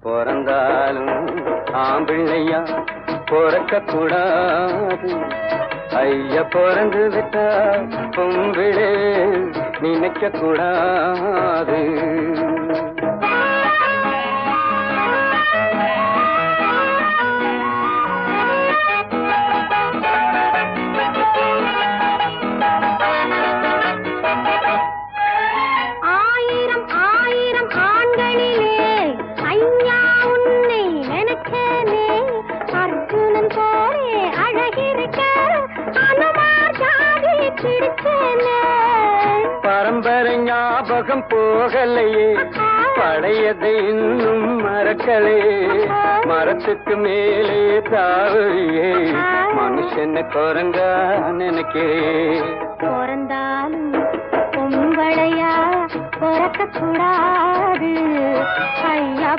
பிறந்தாலும் ஆம்பிள்ளையா பிறக்க கூடாது. ஐயா பிறந்து விட்டா பொம்பிளே நினைக்க கூடாது. பரம்பரை ஞாபகம் போகலையே, பழையதை இன்னும் மறக்கலையே. மரத்துக்கு மேலே தாவறியே, மனுஷனை குரங்கா நினைக்கிறேன். பிறந்தாலும் பொம்பளையா பிறக்க கூடாது. ஐயா